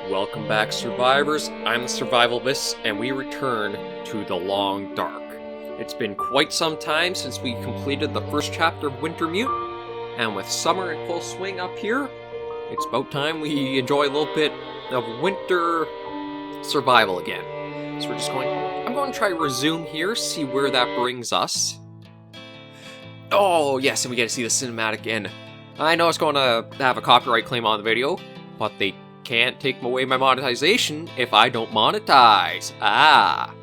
Welcome back, survivors. I'm the SurvivalVis, and we return to the Long Dark. It's been quite some time since we completed the first chapter of Wintermute, and with summer in full swing up here, it's about time we enjoy a little bit of winter survival again. So I'm going to try to resume here, see where that brings us. Oh, yes, and we get to see the cinematic end. I know it's going to have a copyright claim on the video, but they can't take away my monetization if I don't monetize. Ah.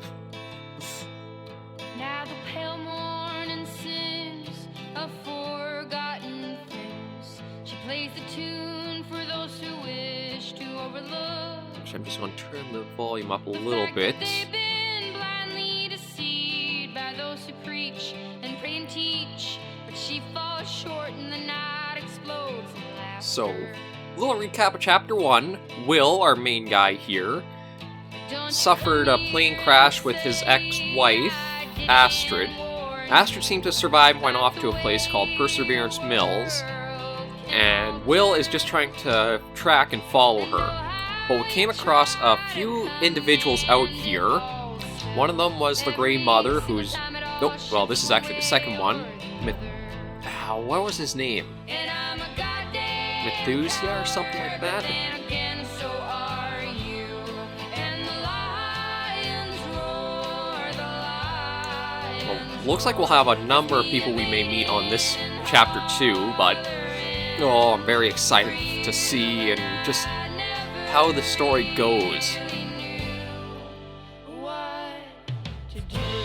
Now the pale morning sings of forgotten things. She plays the tune for those who wish to overlook. I'm just going to turn the volume up a little bit. They've been blindly deceived by those who preach and pray and teach, but she falls short and the night explodes in laughter. So, a little recap of Chapter 1. Will, our main guy here, suffered a plane crash with his ex-wife, Astrid. Astrid seemed to survive and went off to a place called Perseverance Mills, and Will is just trying to track and follow her. But we came across a few individuals out here. One of them was the Grey Mother, who's... Oh, well, this is actually the second one. What was his name? Methuselah or something like that? Well, looks like we'll have a number of people we may meet on this chapter 2, but I'm very excited to see and just how the story goes.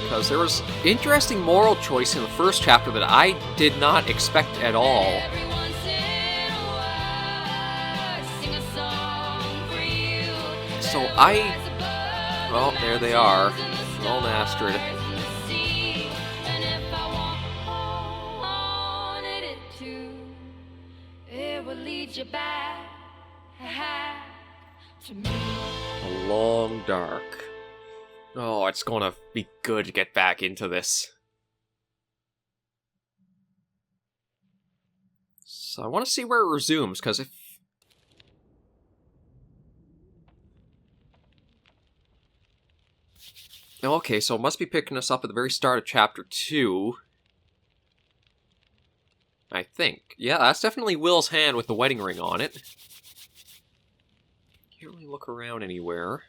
Because there was interesting moral choice in the first chapter that I did not expect at all. So well, there they are. Will and Astrid. A long dark. Oh, it's gonna be good to get back into this. So I want to see where it resumes, because if... Okay, so it must be picking us up at the very start of Chapter 2. I think. Yeah, that's definitely Will's hand with the wedding ring on it. Can't really look around anywhere.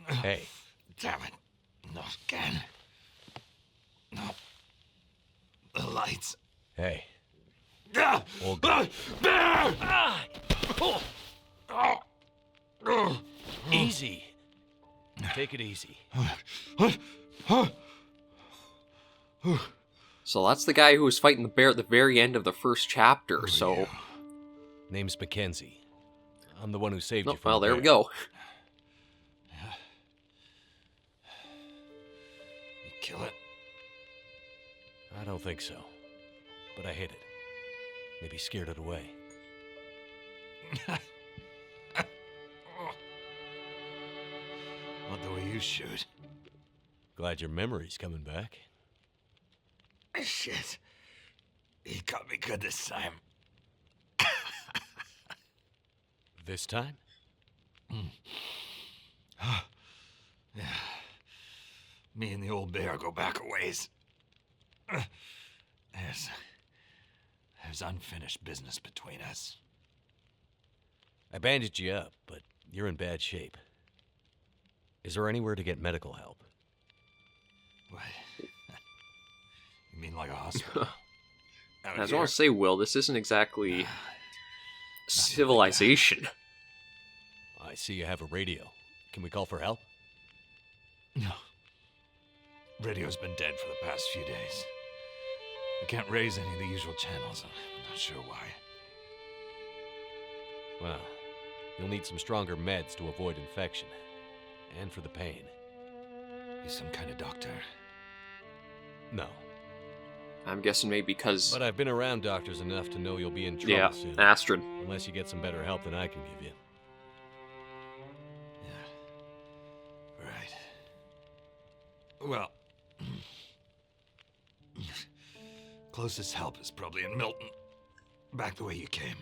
Hey. Damn it. Not again. No. The lights. Hey. All good. Easy. Take it easy. So that's the guy who was fighting the bear at the very end of the first chapter, so... Yeah. Name's Mackenzie. I'm the one who saved you from well, the there bear. we go. You kill it? I don't think so. But I hit it. Maybe scared it away. Not the way you shoot. Glad your memory's coming back. Shit. He got me good this time. This time? Yeah. Me and the old bear go back a ways. There's unfinished business between us. I bandaged you up, but you're in bad shape. Is there anywhere to get medical help? What? You mean like a hospital? I was going to say, Will, this isn't exactly civilization. I see you have a radio. Can we call for help? No. Radio's been dead for the past few days. I can't raise any of the usual channels. I'm not sure why. Well, you'll need some stronger meds to avoid infection. And for the pain. You some kind of doctor? No. I'm guessing maybe because... But I've been around doctors enough to know you'll be in trouble soon. Astrid. Unless you get some better help than I can give you. Yeah. Right. Well... Closest help is probably in Milton. Back the way you came.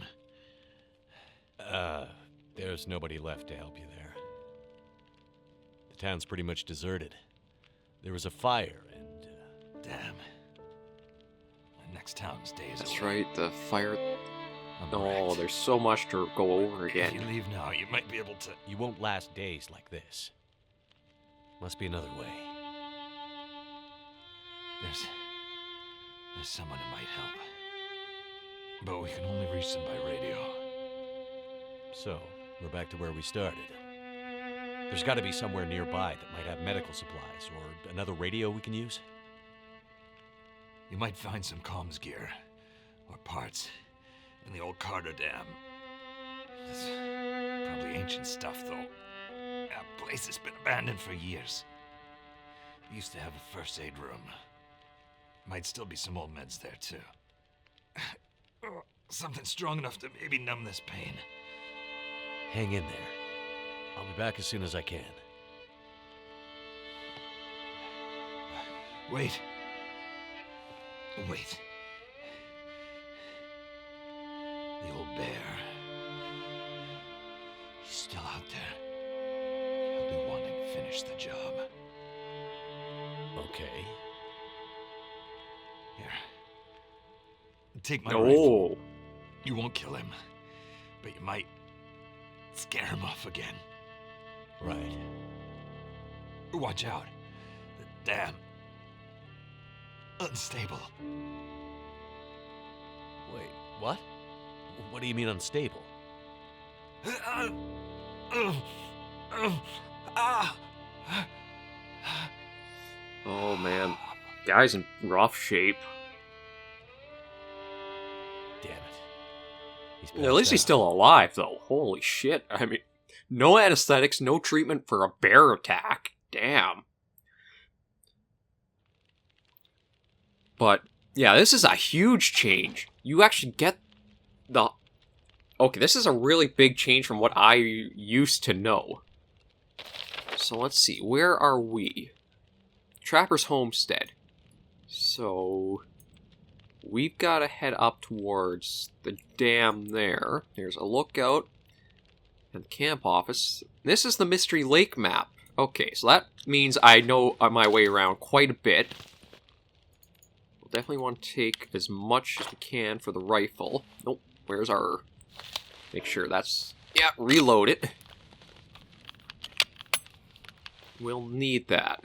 There's nobody left to help you there. The town's pretty much deserted. There was a fire and... Damn. The next town's days That's away. right, the fire... I'm Oh, wrecked. there's so much to go over If again. you leave now, you might be able to... You won't last days like this. Must be another way. There's someone who might help. But we can only reach them by radio. So, we're back to where we started. There's got to be somewhere nearby that might have medical supplies, or another radio we can use. You might find some comms gear, or parts, in the old Carter Dam. It's probably ancient stuff, though. That place has been abandoned for years. We used to have a first aid room. Might still be some old meds there, too. Something strong enough to maybe numb this pain. Hang in there. I'll be back as soon as I can. Wait. Wait. The old bear. He's still out there. He'll be wanting to finish the job. Okay. Here. Take my rifle. No. You won't kill him, but you might scare him off again. Right. Watch out. The dam. Unstable. Wait, what? What do you mean unstable? Oh man, guy's in rough shape. Damn it. He's At least he's passed out. still alive, though. Holy shit. I mean, no anesthetics, no treatment for a bear attack. Damn. But, yeah, this is a huge change. You actually get the... Okay, this is a really big change from what I used to know. So let's see, where are we? Trapper's Homestead. So... we've got to head up towards the dam there. There's a lookout and the camp office. This is the Mystery Lake map. Okay, so that means I know my way around quite a bit. We'll definitely want to take as much as we can for the rifle. Nope, where's our... Make sure that's... Yeah, reload it. We'll need that.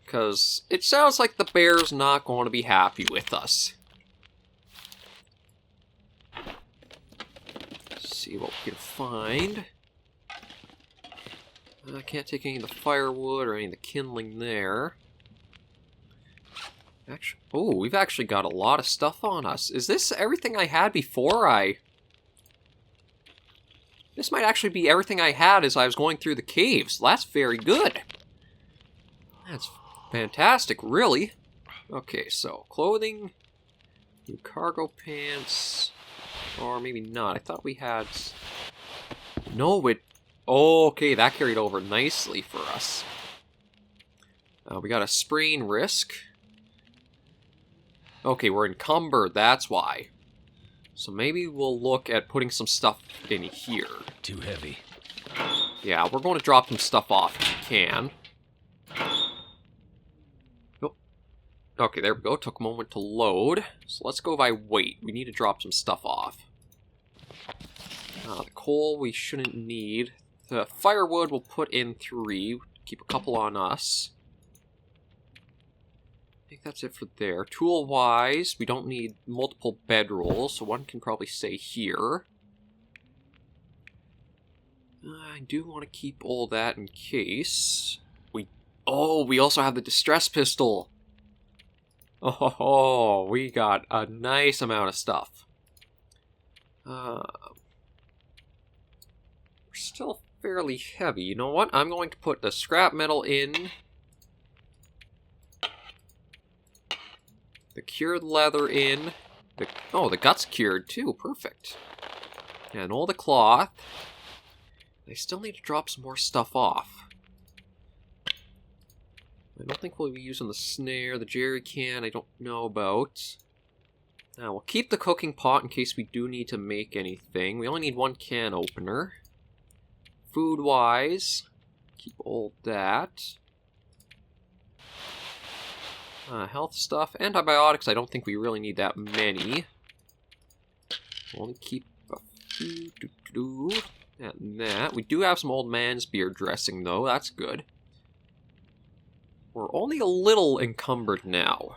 Because it sounds like the bear's not going to be happy with us. See what we can find. I can't take any of the firewood or any of the kindling there. Actually, oh, we've actually got a lot of stuff on us. Is this everything I had before I... This might actually be everything I had as I was going through the caves. That's very good. That's fantastic, really. Okay, so clothing, new cargo pants, or maybe not. I thought we had... No, it... Oh, okay, that carried over nicely for us. We got a sprain risk. Okay, we're encumbered, that's why. So maybe we'll look at putting some stuff in here. Too heavy. Yeah, we're going to drop some stuff off if we can. Oh. Okay, there we go. Took a moment to load. So let's go by weight. We need to drop some stuff off. The coal we shouldn't need. The firewood we'll put in 3. Keep a couple on us. I think that's it for there. Tool-wise, we don't need multiple bedrolls, so one can probably stay here. I do want to keep all that in case. We also have the distress pistol. Oh, we got a nice amount of stuff. We're still fairly heavy. You know what? I'm going to put the scrap metal in. The cured leather in. The gut's cured too. Perfect. And all the cloth. I still need to drop some more stuff off. I don't think we'll be using the snare. The jerry can I don't know about. Now, we'll keep the cooking pot in case we do need to make anything. We only need one can opener. Food-wise, keep all that. Health stuff, antibiotics, I don't think we really need that many. We'll only keep a few, and that. We do have some old man's beer dressing, though, that's good. We're only a little encumbered now.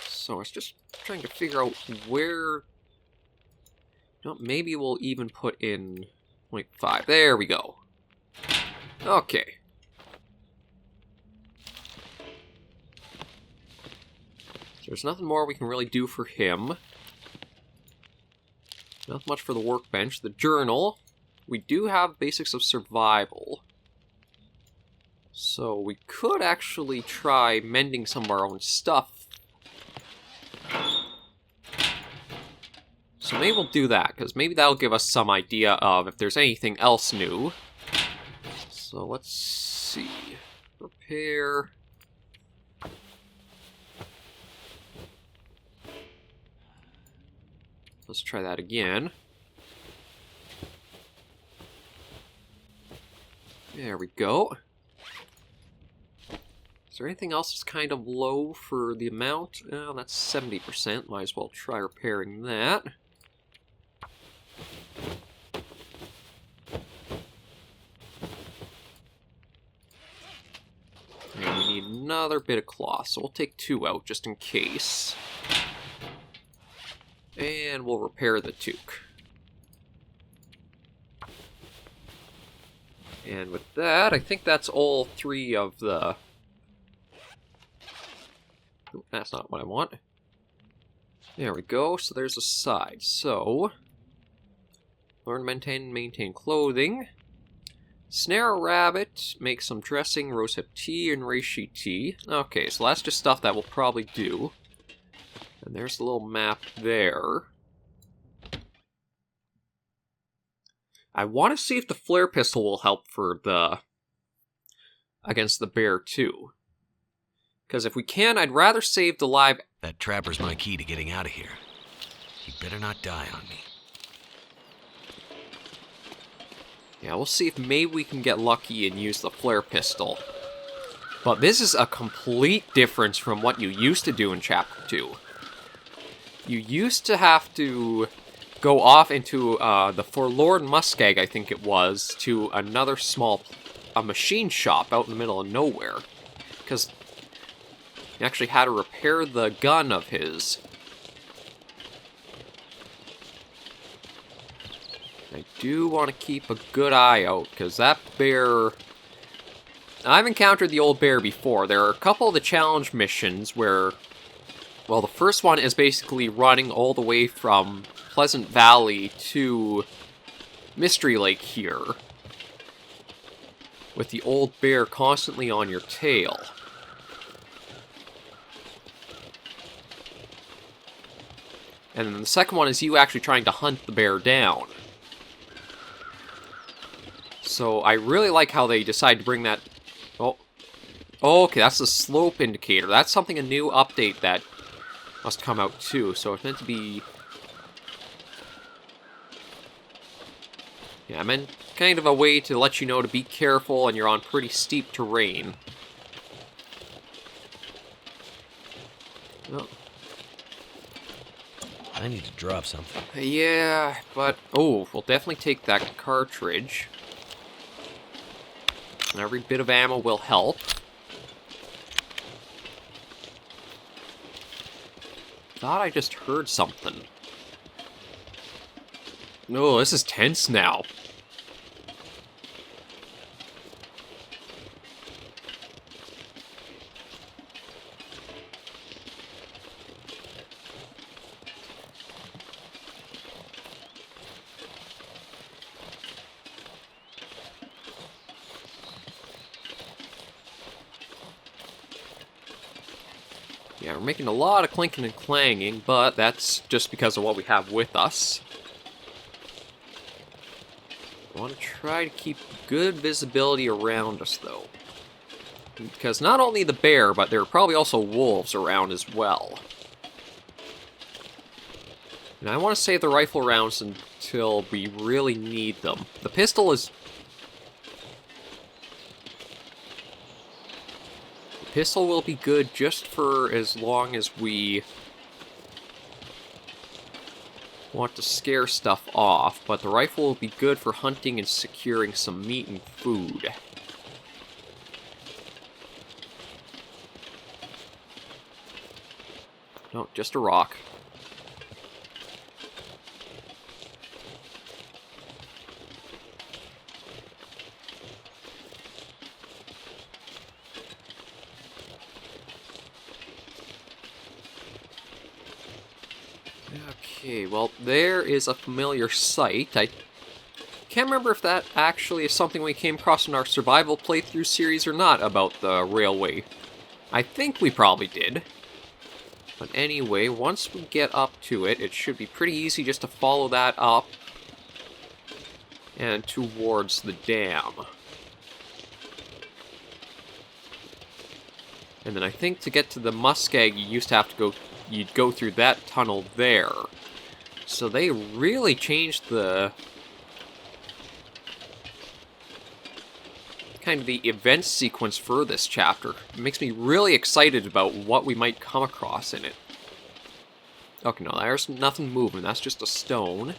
So it's just trying to figure out where... You know, maybe we'll even put in 0.5. There we go. Okay. There's nothing more we can really do for him. Not much for the workbench. The journal. We do have basics of survival. So we could actually try mending some of our own stuff. So maybe we'll do that, because maybe that'll give us some idea of if there's anything else new. So let's see. Repair. Let's try that again. There we go. Is there anything else that's kind of low for the amount? Oh, that's 70%. Might as well try repairing that. And we need another bit of cloth, so we'll take 2 out just in case. And we'll repair the toque. And with that, I think that's all 3 of the... Oh, that's not what I want. There we go, so there's a side. So, learn to maintain clothing. Snare a rabbit, make some dressing, rosehip tea, and reishi tea. Okay, so that's just stuff that we'll probably do. And there's the little map there. I want to see if the flare pistol will help for the... against the bear, too. Because if we can, I'd rather save the live... That trapper's my key to getting out of here. He better not die on me. Yeah, we'll see if maybe we can get lucky and use the flare pistol. But this is a complete difference from what you used to do in Chapter 2. You used to have to go off into the Forlorn Muskeg, I think it was, to another small machine shop out in the middle of nowhere. Because he actually had to repair the gun of his. I do want to keep a good eye out, because that bear... I've encountered the old bear before. There are a couple of the challenge missions where... Well, the first one is basically running all the way from Pleasant Valley to Mystery Lake here, with the old bear constantly on your tail. And then the second one is you actually trying to hunt the bear down. So I really like how they decide to bring that... Oh, okay, that's the slope indicator. That's something, a new update that must come out too. So it's meant to be... Yeah, I meant kind of a way to let you know to be careful and you're on pretty steep terrain. Oh. I need to drop something. Yeah, but... Oh, we'll definitely take that cartridge. Every bit of ammo will help. Thought I just heard something. No, this is tense now. Yeah, we're making a lot of clinking and clanging, but that's just because of what we have with us. I want to try to keep good visibility around us, though. Because not only the bear, but there are probably also wolves around as well. And I want to save the rifle rounds until we really need them. The pistol is... The pistol will be good just for as long as we want to scare stuff off, but the rifle will be good for hunting and securing some meat and food. No, just a rock. Okay, well, there is a familiar sight. I can't remember if that actually is something we came across in our survival playthrough series or not about the railway. I think we probably did. But anyway, once we get up to it, it should be pretty easy just to follow that up and towards the dam. And then I think to get to the muskeg, you used to have to you'd go through that tunnel there. So they really changed the kind of the event sequence for this chapter. It makes me really excited about what we might come across in it. Okay, no, there's nothing moving. That's just a stone.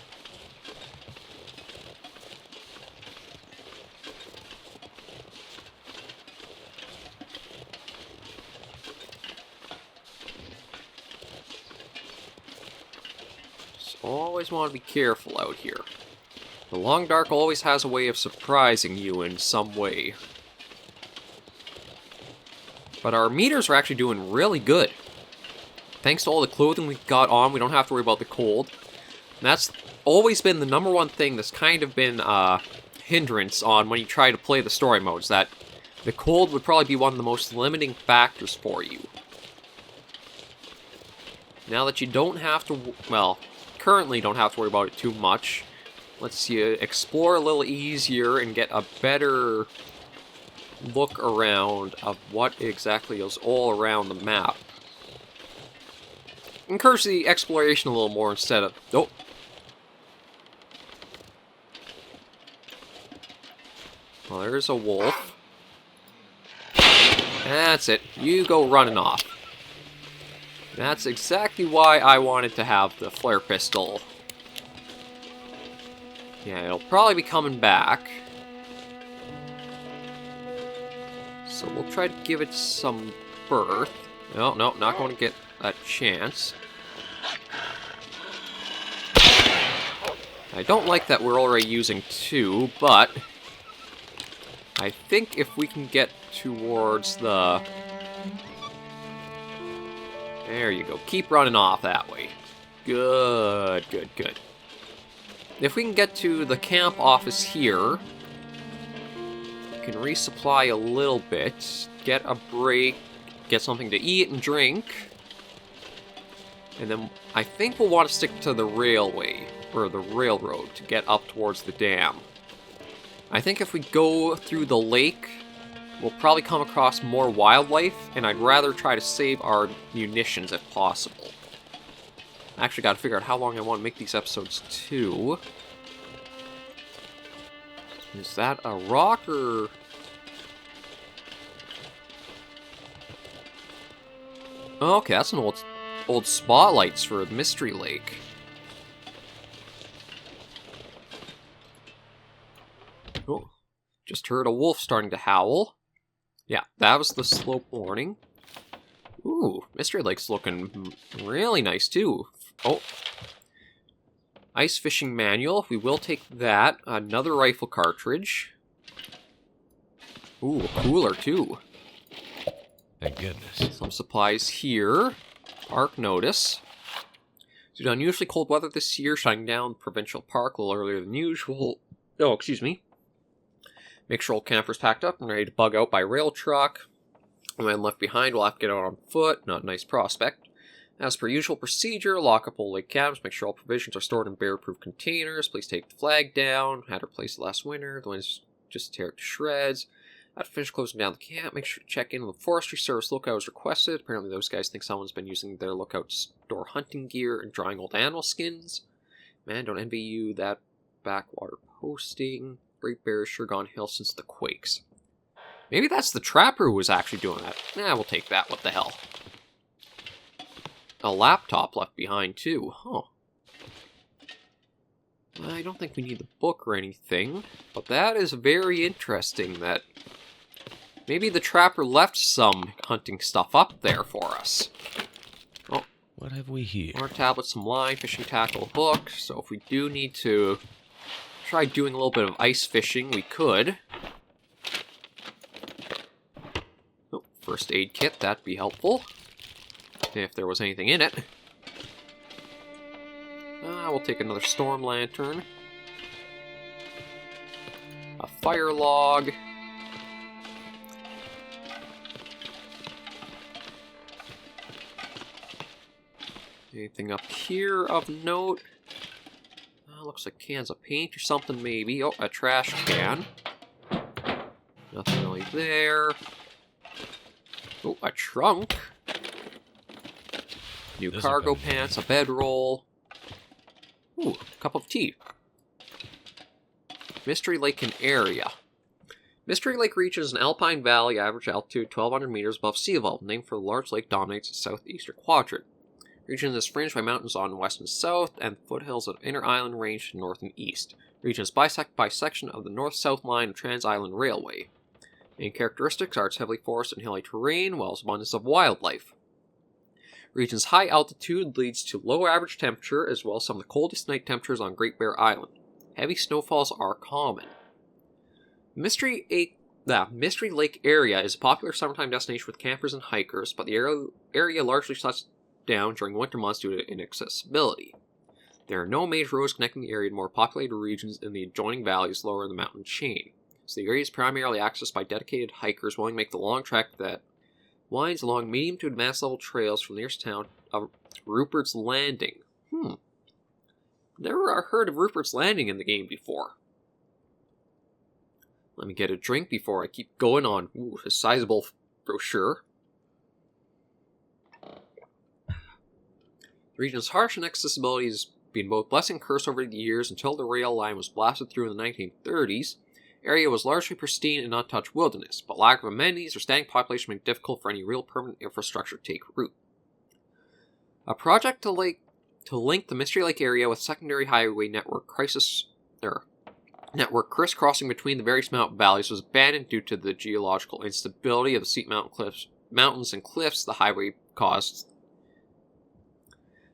Always want to be careful out here. The Long Dark always has a way of surprising you in some way. But our meters are actually doing really good. Thanks to all the clothing we got on, we don't have to worry about the cold. And that's always been the number one thing that's kind of been a hindrance on when you try to play the story modes, that the cold would probably be one of the most limiting factors for you. Now that you don't have to, well, currently don't have to worry about it too much, lets you explore a little easier and get a better look around of what exactly is all around the map. Encourage the exploration a little more instead of... Oh! Well, there's a wolf. That's it. You go running off. That's exactly why I wanted to have the flare pistol. Yeah, it'll probably be coming back. So we'll try to give it some birth. No, not going to get a chance. I don't like that we're already using two, but I think if we can get towards the... There you go. Keep running off that way. Good, good, good. If we can get to the camp office here, we can resupply a little bit, get a break, get something to eat and drink, and then I think we'll want to stick to the railway, or the railroad, to get up towards the dam. I think if we go through the lake, we'll probably come across more wildlife, and I'd rather try to save our munitions if possible. I actually got to figure out how long I want to make these episodes to. Is that a rock or... Okay, that's an old spotlights for Mystery Lake. Oh, just heard a wolf starting to howl. Yeah, that was the slope warning. Ooh, Mystery Lake's looking really nice too. Oh. Ice fishing manual. We will take that. Another rifle cartridge. Ooh, a cooler too. Thank goodness. Some supplies here. Park notice. Due to unusually cold weather this year, shutting down Provincial Park a little earlier than usual. Oh, excuse me. Make sure all campers packed up and ready to bug out by rail truck. When left behind, we'll have to get out on foot. Not a nice prospect. As per usual procedure, lock up all lake cabins, make sure all provisions are stored in bear-proof containers. Please take the flag down. Had her placed last winter. The winds just tear it to shreds. After finish closing down the camp, make sure to check in with the Forestry Service lookout as requested. Apparently those guys think someone's been using their lookout to store hunting gear and drying old animal skins. Man, don't envy you that backwater posting. Great Bear has sure gone hill since the quakes. Maybe that's the trapper who was actually doing that. Nah, we'll take that, what the hell. A laptop left behind too, huh. I don't think we need the book or anything, but that is very interesting that maybe the trapper left some hunting stuff up there for us. Oh, What have we here? more tablets, some line, fishing tackle, hook. So if we do need to try doing a little bit of ice fishing, we could. Oh, first aid kit, that'd be helpful. If there was anything in it. We'll take another storm lantern. A fire log. Anything up here of note? Looks like cans of paint or something maybe. Oh, a trash can. Nothing really there. Oh, a trunk. New This'll cargo come in pants, a bedroll. Ooh, a cup of tea. Mystery Lake and area. Mystery Lake reaches an alpine valley, average altitude 1,200 meters above sea level, named for the large lake dominates the southeastern quadrant. The region is fringed by mountains on west and south, and foothills of inner island range to north and east. The region is bisected by section of the north-south line of Trans-Island Railway. Main characteristics are its heavily forested and hilly terrain, while its abundance of wildlife. The region's high altitude leads to low average temperature, as well as some of the coldest night temperatures on Great Bear Island. Heavy snowfalls are common. Mystery Lake area is a popular summertime destination with campers and hikers, but the area largely shuts down during winter months due to inaccessibility. There are no major roads connecting the area to more populated regions in the adjoining valleys lower in the mountain chain, so the area is primarily accessed by dedicated hikers willing to make the long trek that winds along medium to advanced level trails from the nearest town of Rupert's Landing. Never heard of Rupert's Landing in the game before. Let me get a drink before I keep going on. Ooh, a sizable brochure. The region's harsh inaccessibility has been both blessing and curse over the years until the rail line was blasted through in the 1930s. The area was largely pristine and untouched wilderness, but lack of amenities or standing population made it difficult for any real permanent infrastructure to take root. A project to link the Mystery Lake area with secondary highway network crisscrossing between the various mountain valleys was abandoned due to the geological instability of the steep mountains and cliffs the highway caused.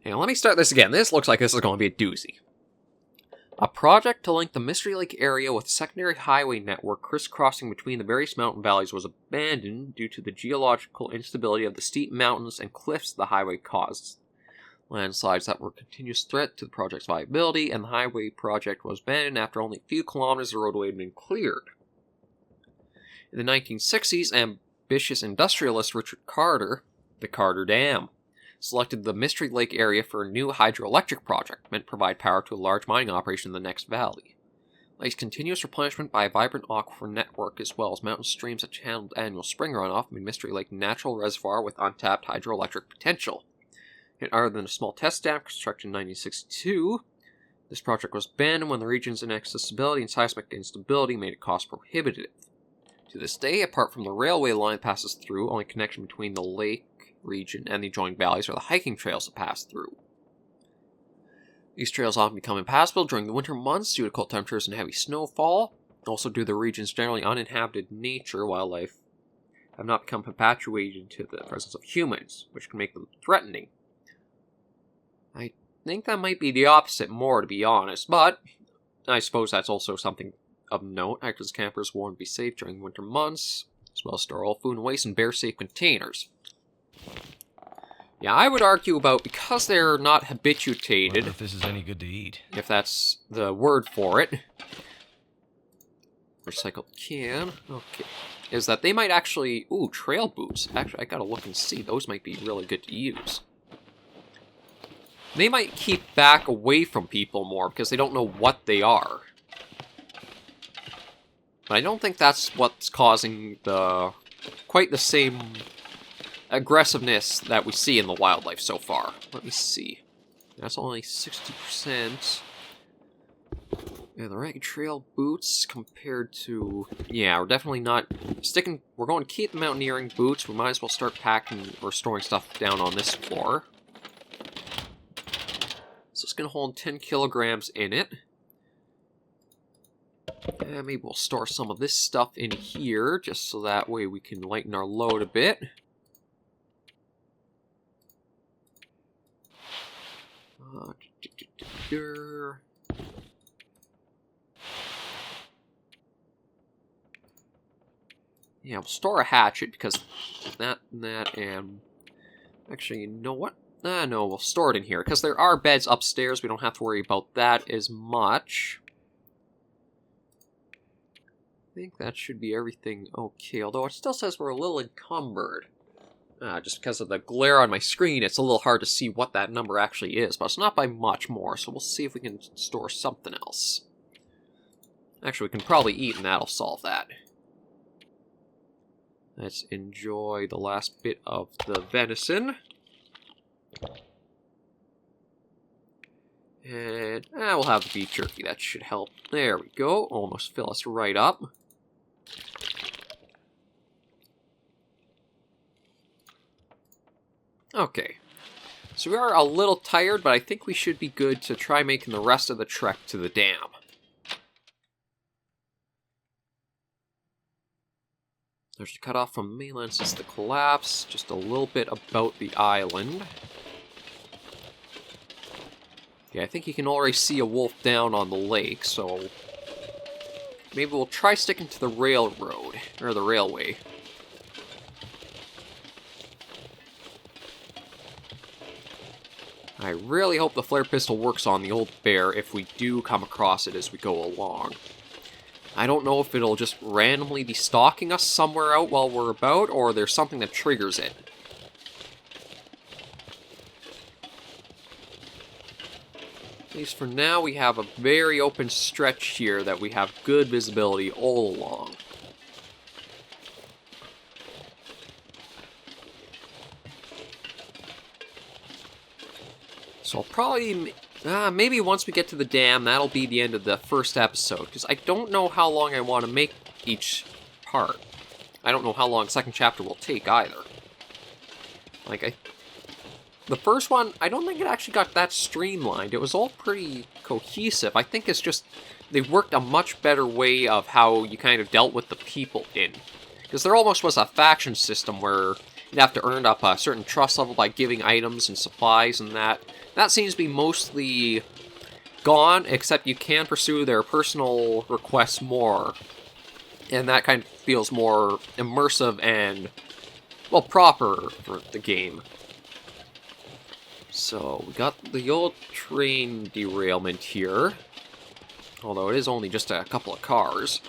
And let me start this again. This looks like this is going to be a doozy. A project to link the Mystery Lake area with secondary highway network crisscrossing between the various mountain valleys was abandoned due to the geological instability of the steep mountains and cliffs the highway caused. Landslides that were a continuous threat to the project's viability, and the highway project was abandoned after only a few kilometers of roadway had been cleared. In the 1960s, ambitious industrialist Richard Carter, the Carter Dam, selected the Mystery Lake area for a new hydroelectric project meant to provide power to a large mining operation in the next valley. Lake's continuous replenishment by a vibrant aquifer network, as well as mountain streams that channeled annual spring runoff, made Mystery Lake a natural reservoir with untapped hydroelectric potential. Yet, other than a small test dam constructed in 1962, this project was abandoned when the region's inaccessibility and seismic instability made it cost prohibitive. To this day, apart from the railway line that passes through, only connection between the lake region and the adjoining valleys are the hiking trails that pass through. These trails often become impassable during the winter months due to cold temperatures and heavy snowfall. Also due to the region's generally uninhabited nature, wildlife have not become habituated to the presence of humans, which can make them threatening. I think that might be the opposite more, to be honest, but I suppose that's also something of note. Hikers and campers warned to be safe during winter months, as well as store all food and waste in bear-safe containers. Yeah, I would argue about because they're not habituated. Wonder if this is any good to eat. If that's the word for it. Recycled can. Okay. Is that they might actually... Ooh, trail boots. Actually, I gotta look and see. Those might be really good to use. They might keep back away from people more because they don't know what they are. But I don't think that's what's causing quite the same aggressiveness that we see in the wildlife so far. Let me see. That's only 60%. Yeah, the ragged trail boots compared to... Yeah, we're definitely not sticking... We're going to keep the mountaineering boots. We might as well start packing or storing stuff down on this floor. So it's going to hold 10 kilograms in it. And maybe we'll store some of this stuff in here, just so that way we can lighten our load a bit. Yeah, we'll store a hatchet, because that and that, and... Actually, you know what? No, we'll store it in here, because there are beds upstairs. We don't have to worry about that as much. I think that should be everything okay, although it still says we're a little encumbered. Just because of the glare on my screen, it's a little hard to see what that number actually is, but it's not by much more, so we'll see if we can store something else. Actually, we can probably eat, and that'll solve that. Let's enjoy the last bit of the venison. And we'll have the beef jerky. That should help. There we go. Almost fill us right up. Okay. So we are a little tired, but I think we should be good to try making the rest of the trek to the dam. There's the cutoff from mainland since the collapse. Just a little bit about the island. Yeah, I think you can already see a wolf down on the lake, so... Maybe we'll try sticking to the railroad, or the railway. I really hope the flare pistol works on the old bear if we do come across it as we go along. I don't know if it'll just randomly be stalking us somewhere out while we're about, or there's something that triggers it. At least for now, we have a very open stretch here that we have good visibility all along. So I'll probably... maybe once we get to the dam, that'll be the end of the first episode, because I don't know how long I want to make each part. I don't know how long the second chapter will take, either. The first one, I don't think it actually got that streamlined. It was all pretty cohesive. I think it's just, they worked a much better way of how you kind of dealt with the people in. Because there almost was a faction system where you'd have to earn up a certain trust level by giving items and supplies and that. That seems to be mostly gone, except you can pursue their personal requests more. And that kind of feels more immersive and, well, proper for the game. So, we got the old train derailment here. Although it is only just a couple of cars.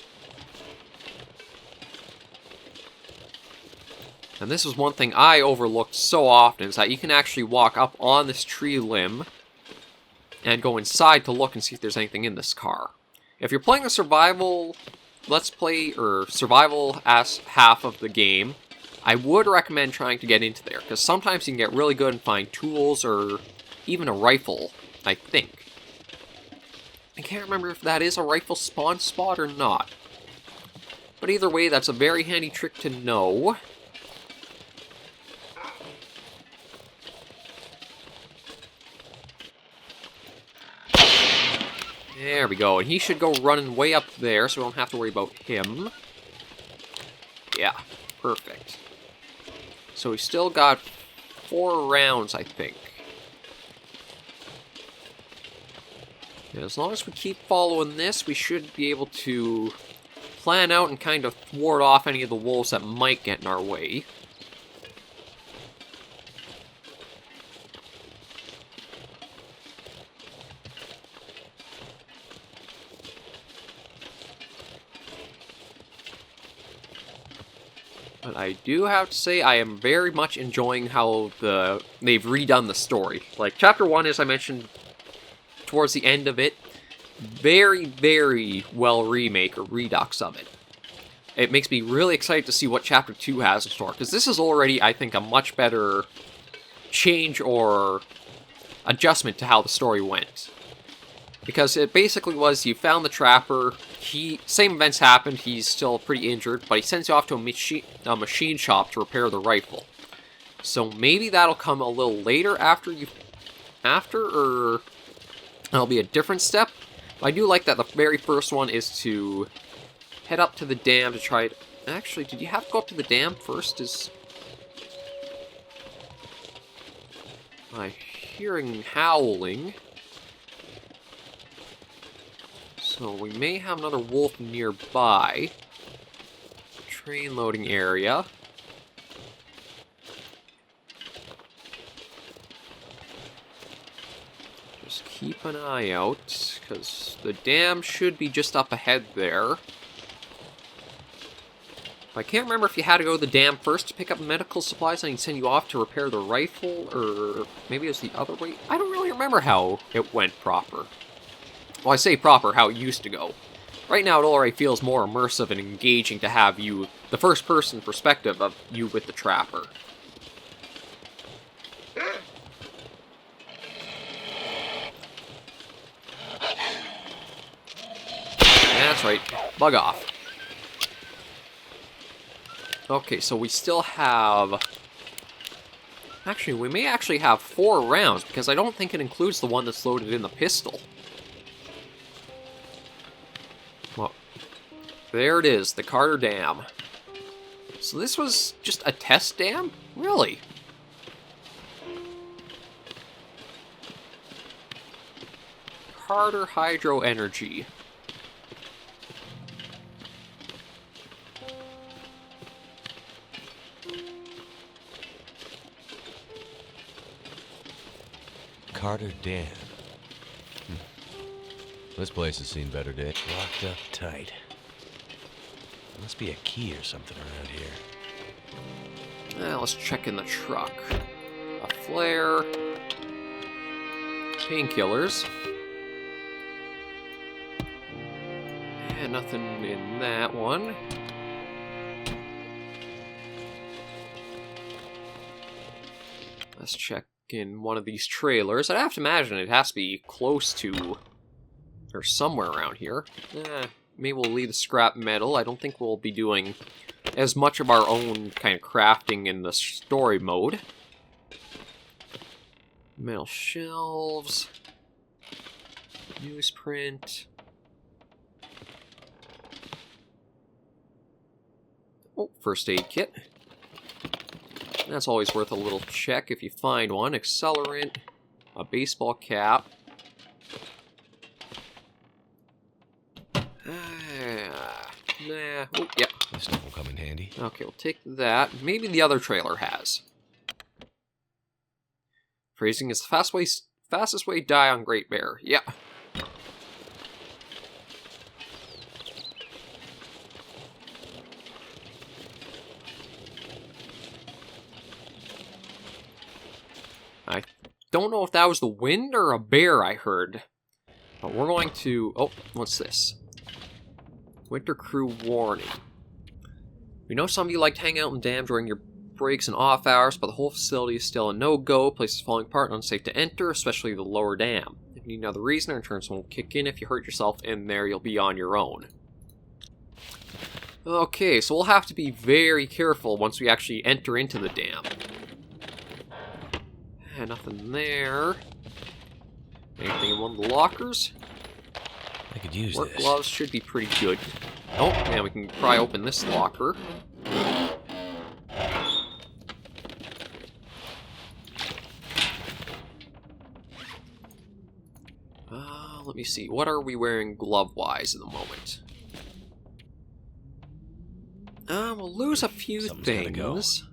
And this is one thing I overlooked so often, is that you can actually walk up on this tree limb and go inside to look and see if there's anything in this car. If you're playing a survival Let's Play, or survival as half of the game, I would recommend trying to get into there, because sometimes you can get really good and find tools or even a rifle, I think. I can't remember if that is a rifle spawn spot or not. But either way, that's a very handy trick to know. There we go, and he should go running way up there, so we don't have to worry about him. Yeah, perfect. So we still got 4 rounds, I think. And as long as we keep following this, we should be able to plan out and kind of thwart off any of the wolves that might get in our way. But I do have to say, I am very much enjoying how they've redone the story. Like, Chapter 1, as I mentioned towards the end of it, very, very well remake or redux of it. it makes me really excited to see what Chapter 2 has in store, because this is already, I think, a much better change or adjustment to how the story went. Because it basically was, you found the trapper, same events happened, he's still pretty injured, but he sends you off to a machine shop to repair the rifle. So maybe that'll come a little later or that'll be a different step. But I do like that the very first one is to head up to the dam to try it. Actually, did you have to go up to the dam first? I'm hearing howling. So we may have another wolf nearby. Train loading area. Just keep an eye out, because the dam should be just up ahead there. I can't remember if you had to go to the dam first to pick up medical supplies and he'd send you off to repair the rifle, or maybe it was the other way. I don't really remember how it went proper. Well, I say proper, how it used to go. Right now, it already feels more immersive and engaging to have you, the first-person perspective of you with the trapper. That's right, bug off. Okay, so we still have... Actually, we may actually have 4 rounds, because I don't think it includes the one that's loaded in the pistol. Well, there it is, the Carter Dam. So this was just a test dam? Really? Carter Hydro Energy. Carter Dam. This place has seen better days. Locked up tight. Must be a key or something around here. Let's check in the truck. A flare. Painkillers. And nothing in that one. Let's check in one of these trailers. I'd have to imagine it has to be close to, or somewhere around here. Maybe we'll leave the scrap metal. I don't think we'll be doing as much of our own kind of crafting in the story mode. Metal shelves. Newsprint. Oh, first aid kit. That's always worth a little check if you find one. Accelerant, a baseball cap. Nah. Oh, yeah. This stuff will come in handy. Okay, we'll take that. Maybe the other trailer has. Phrasing is the fastest way to die on Great Bear. Yeah. I don't know if that was the wind or a bear I heard. But we're going to... Oh, what's this? Winter crew warning. We know some of you like to hang out in dam during your breaks and off hours, but the whole facility is still a no-go. Place is falling apart and unsafe to enter, especially the lower dam. If you need another reason, our insurance won't kick in. If you hurt yourself in there, you'll be on your own. Okay, so we'll have to be very careful once we actually enter into the dam. Nothing there. Anything in one of the lockers? I could use Work this. gloves should be pretty good. Oh, yeah, we can pry open this locker. Let me see. What are we wearing glove-wise at the moment? We'll lose a few Something's gotta go. things.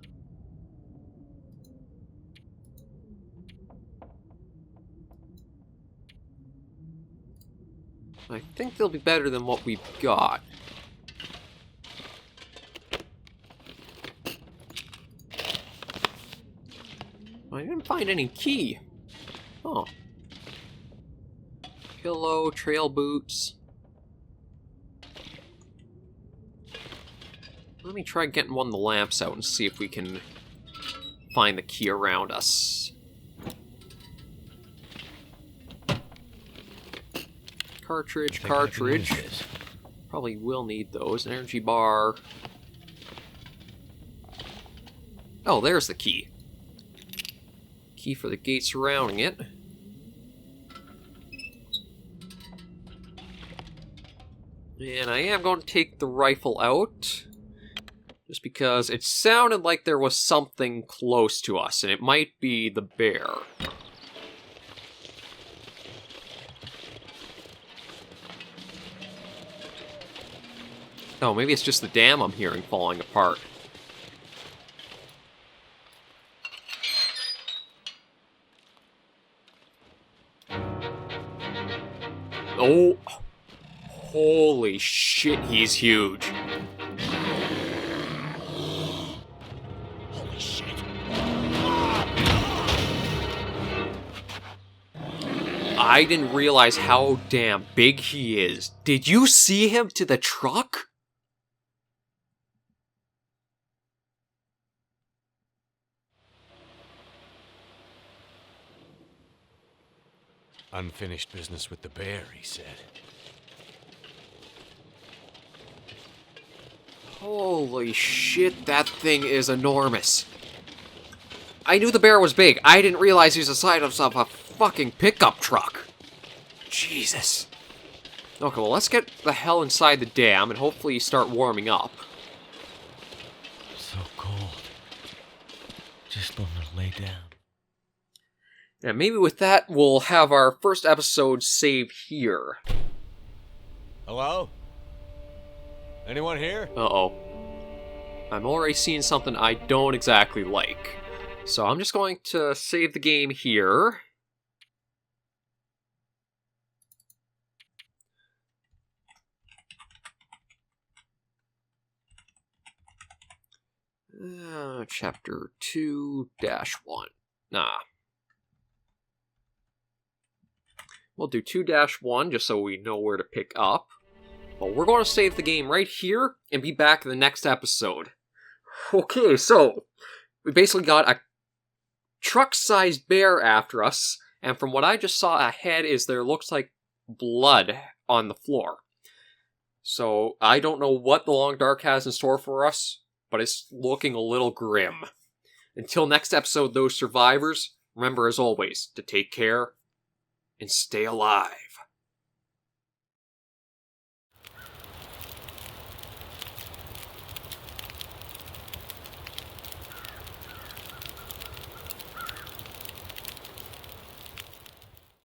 I think they'll be better than what we've got. I didn't find any key. Oh. Pillow, trail boots. Let me try getting one of the lamps out and see if we can find the key around us. Cartridge. Probably will need those. Energy bar. Oh, there's the key. Key for the gate surrounding it. And I am going to take the rifle out. Just because it sounded like there was something close to us, and it might be the bear. Oh, maybe it's just the dam I'm hearing falling apart. Oh, holy shit, he's huge. Holy shit. I didn't realize how damn big he is. Did you see him to the truck? Unfinished business with the bear, he said. Holy shit, that thing is enormous. I knew the bear was big. I didn't realize he was the size of a fucking pickup truck. Jesus. Okay, well, let's get the hell inside the dam and hopefully start warming up. So cold. Just want to lay down. And maybe with that, we'll have our first episode saved here. Hello? Anyone here? Uh-oh. I'm already seeing something I don't exactly like. So I'm just going to save the game here. Chapter 2-1. Nah. We'll do 2-1 just so we know where to pick up. But we're going to save the game right here and be back in the next episode. Okay, so we basically got a truck-sized bear after us, and from what I just saw ahead is there looks like blood on the floor. So I don't know what the Long Dark has in store for us, but it's looking a little grim. Until next episode, those survivors, remember as always to take care and stay alive.